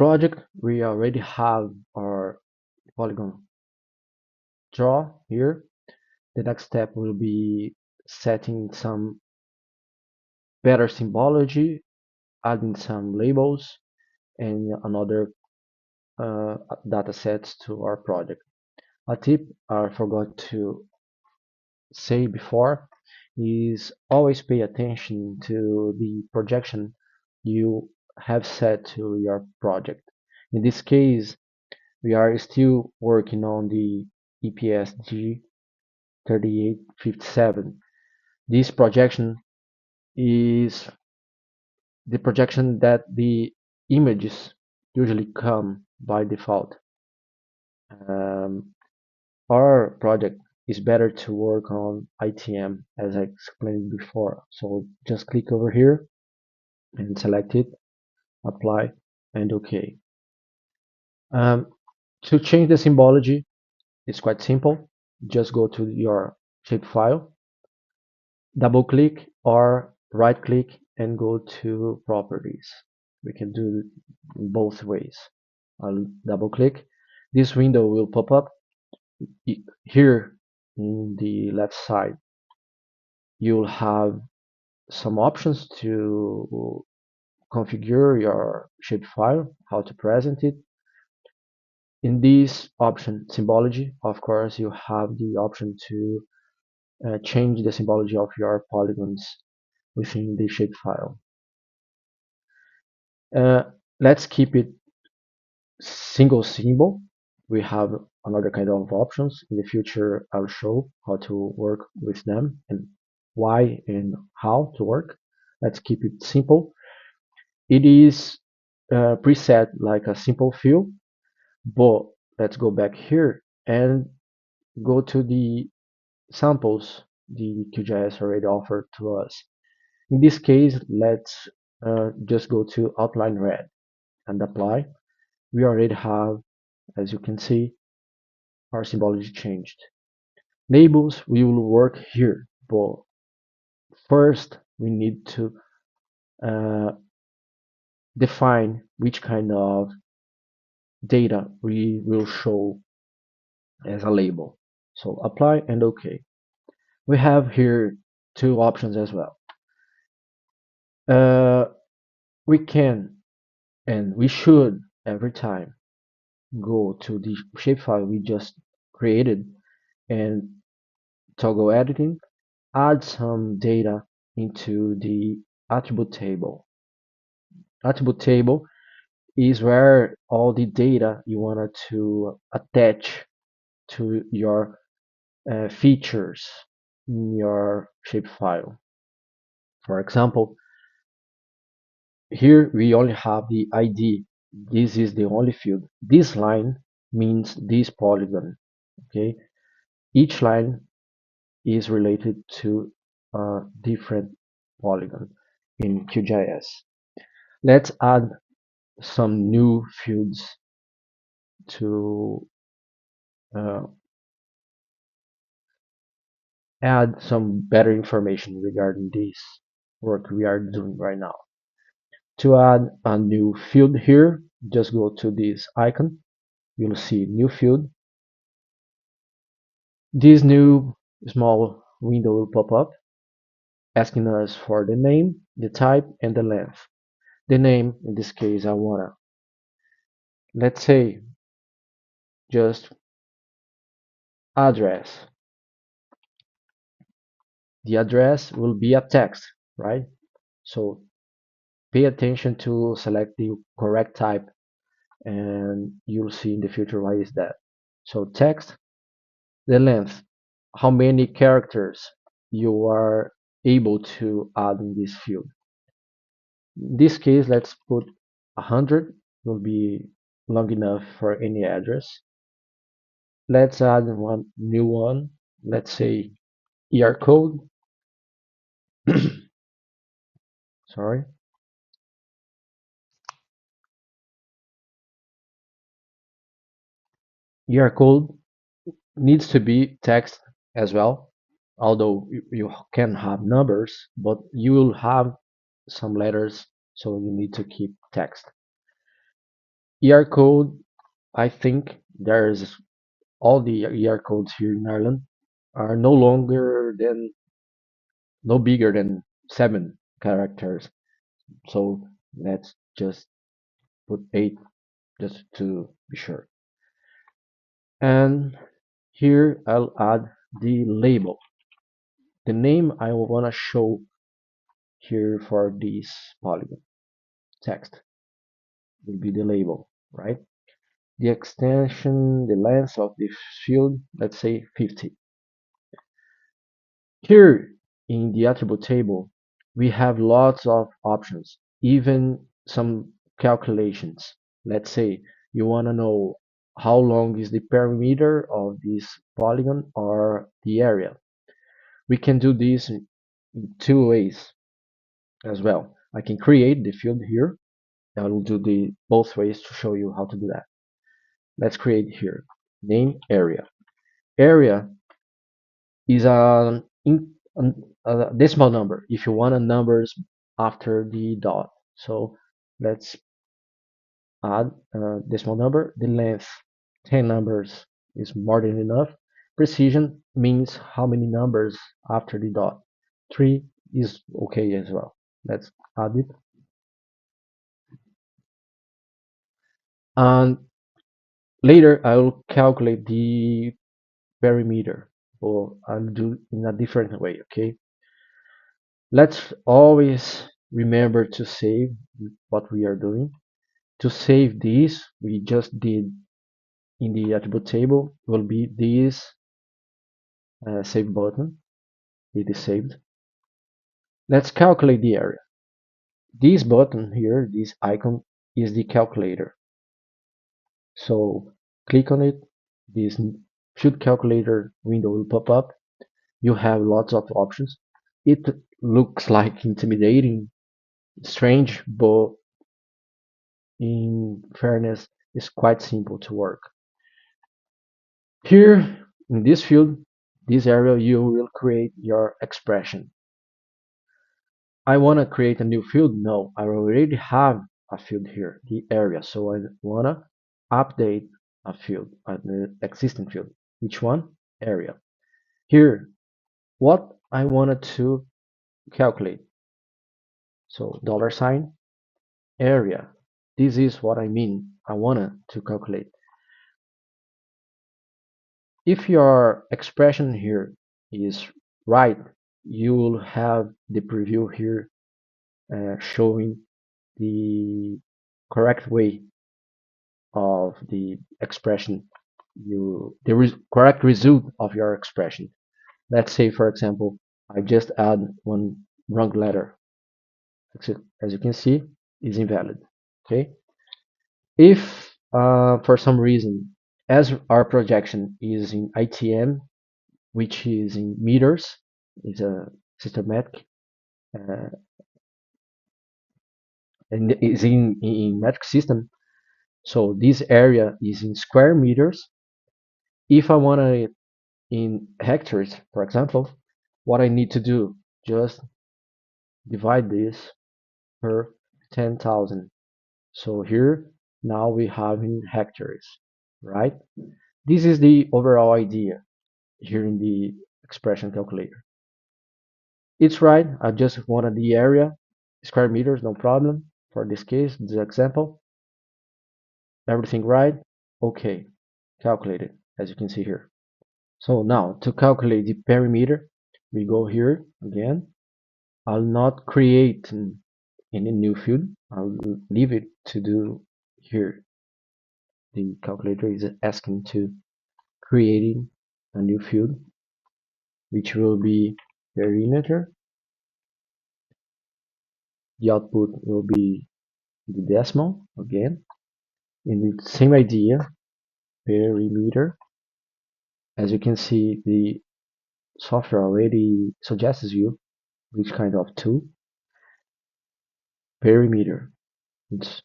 project, we already have our polygon draw here. The next step will be setting some better symbology, adding some labels and another data sets to our project. A tip I forgot to say before is always pay attention to the projection you have set to your project. In this case, we are still working on the EPSG 3857. This projection is the projection that the images usually come by default. Um, our project is better to work on ITM as I explained before. So just click over here and select it, apply, and OK. To change the symbology, it's quite simple. Just go to your shapefile, double click or right click and go to properties. We can do it in both ways. I'll double click. This window will pop up here in the left side. You'll have some options to configure your shapefile, how to present it. In this option, symbology, of course, you have the option to change the symbology of your polygons within the shapefile. Let's keep it single symbol. We have another kind of options. In the future, I'll show how to work with them and why and how to work. Let's keep it simple. It is preset like a simple fill, but let's go back here and go to the samples the QGis already offered to us. In this case, let's just go to outline red and apply. We already have, as you can see, our symbology changed. Labels we will work here, but first we need to uh, define which kind of data we will show as a label. So apply and OK. We have here two options as well. We can and we should every time go to the shapefile we just created and toggle editing, add some data into the attribute table. Attribute table is where all the data you wanted to attach to your features in your shapefile. For example, here we only have the ID. This is the only field. This line means this polygon. Okay, each line is related to a different polygon in QGIS. Let's add some new fields to uh, add some better information regarding this work we are doing right now. To add a new field here, just go to this icon. You'll see new field. This new small window will pop up asking us for the name, the type, and the length. The name, in this case, I wanna, let's say, just address. The address will be a text, right? So pay attention to select the correct type and you'll see in the future why is that. So text, the length, how many characters you are able to add in this field. In this case, let's put 100, will be long enough for any address. Let's add one new one, let's say ER code. Sorry. ER code needs to be text as well, although you can have numbers, but you will have some letters, so you need to keep text. ER code, I think there's all the ER codes here in Ireland are no bigger than 7 characters. So let's just put 8 just to be sure. And here I'll add the label. The name I want to show here for this polygon text will be the label, right? The extension, the length of the field, let's say 50. Here in the attribute table, we have lots of options, even some calculations. Let's say you want to know how long is the perimeter of this polygon or the area. We can do this in 2 ways as well. I can create the field here. I will do the both ways to show you how to do that. Let's create here name area. Area is a decimal number if you want a numbers after the dot. So let's add a decimal number. The length 10 numbers is more than enough. Precision means how many numbers after the dot. 3 is okay as well. Let's add it. And later I will calculate the perimeter, or I'll do in a different way. Okay, let's always remember to save what we are doing. To save this, we just did in the attribute table will be this save button. It is saved. Let's calculate the area. This button here, this icon, is the calculator. So click on it. This field calculator window will pop up. You have lots of options. It looks like intimidating, strange, but in fairness, it's quite simple to work. Here in this field, this area, you will create your expression. I want to create a new field. No, I already have a field here, the area. So I want to update a field, an existing field. Which one? Area. Here, what I wanted to calculate. So $sign area. This is what I mean. I wanted to calculate. If your expression here is right, you will have the preview here showing the correct way of the expression, correct result of your expression. Let's say, for example, I just add one wrong letter. As you can see, is invalid. Okay. If for some reason, as our projection is in ITM, which is in meters, is a systematic, uh, and is in metric system. So this area is in square meters. If I want it in hectares, for example, what I need to do, just divide this per 10,000. So here now we have in hectares, right? This is the overall idea here in the expression calculator. It's right. I just wanted the area, square meters, no problem. For this case, this example, everything right. Okay, calculate it, as you can see here. So now to calculate the perimeter, we go here again. I'll not create any new field. I'll leave it to do here. The calculator is asking to creating a new field, which will be perimeter. The output will be the decimal again. In the same idea, perimeter. As you can see, the software already suggests you which kind of tool. Perimeter. It's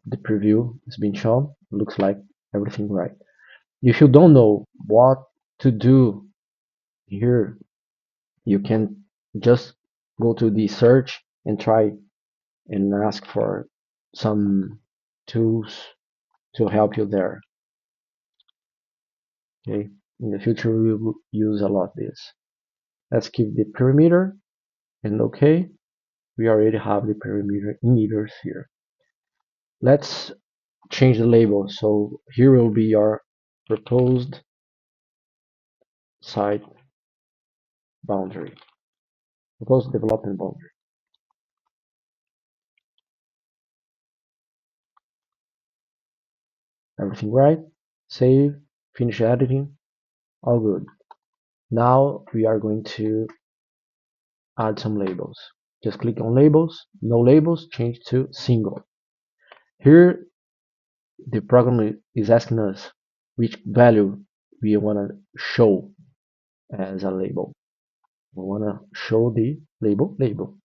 the preview has been shown. Looks like everything right. If you don't know what to do here, you can just go to the search and try and ask for some tools to help you there. Okay, in the future we will use a lot this. Let's keep the perimeter and okay, we already have the perimeter emitters here. Let's change the label. So here will be our proposed site boundary, proposed development boundary. Everything right? Save, finish editing, all good. Now we are going to add some labels. Just click on labels, no labels, change to single. Here the program is asking us which value we want to show as a label. We want to show the label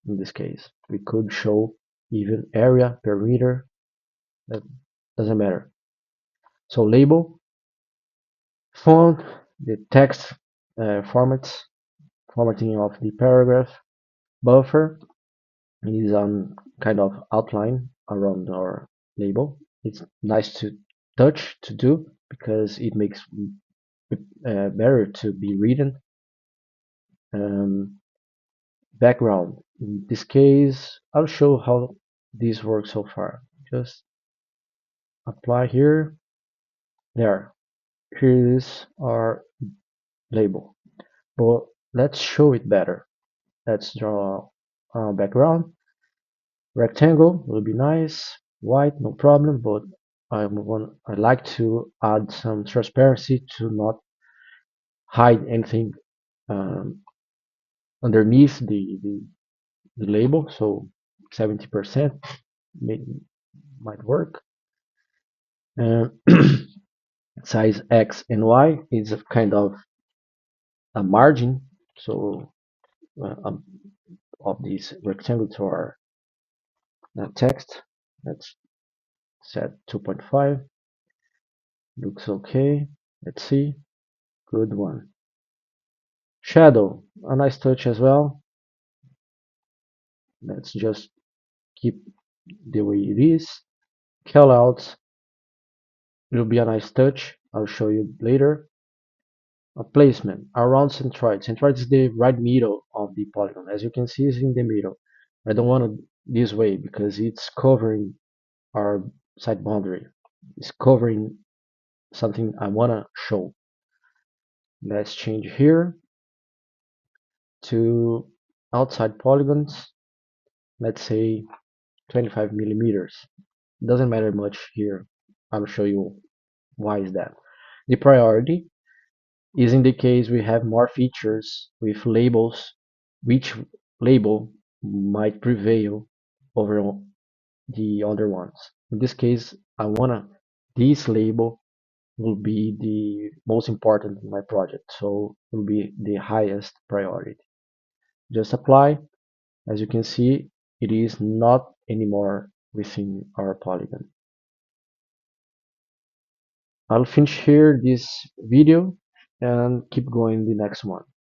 in this case. We could show even area, perimeter, that doesn't matter. So label, font, the text formatting of the paragraph, buffer is kind of outline around our label. It's nice to touch to do because it makes better to be written. Background. In this case, I'll show how this works so far. Just apply here. There. Here is our label. But let's show it better. Let's draw a background. Rectangle will be nice. White, no problem, but I like to add some transparency to not hide anything um, underneath the label. So 70% might work. Size X and Y is a kind of a margin, so of this rectangle to our text. Let's set 2.5. Looks okay. Let's see. Good one. Shadow, a nice touch as well. Let's just keep the way it is. Callouts will be a nice touch. I'll show you later. A placement around centroid. Centroid is the right middle of the polygon. As you can see, it's in the middle. I don't want it this way because it's covering our side boundary. It's covering something I want to show. Let's change here to outside polygons. Let's say 25 millimeters. Doesn't matter much here. I'll show you why is that. The priority is in the case we have more features with labels, which label might prevail over the other ones. In this case, I wanna this label will be the most important in my project, so it will be the highest priority. Just apply. As you can see, it is not anymore within our polygon. I'll finish here this video and keep going the next one.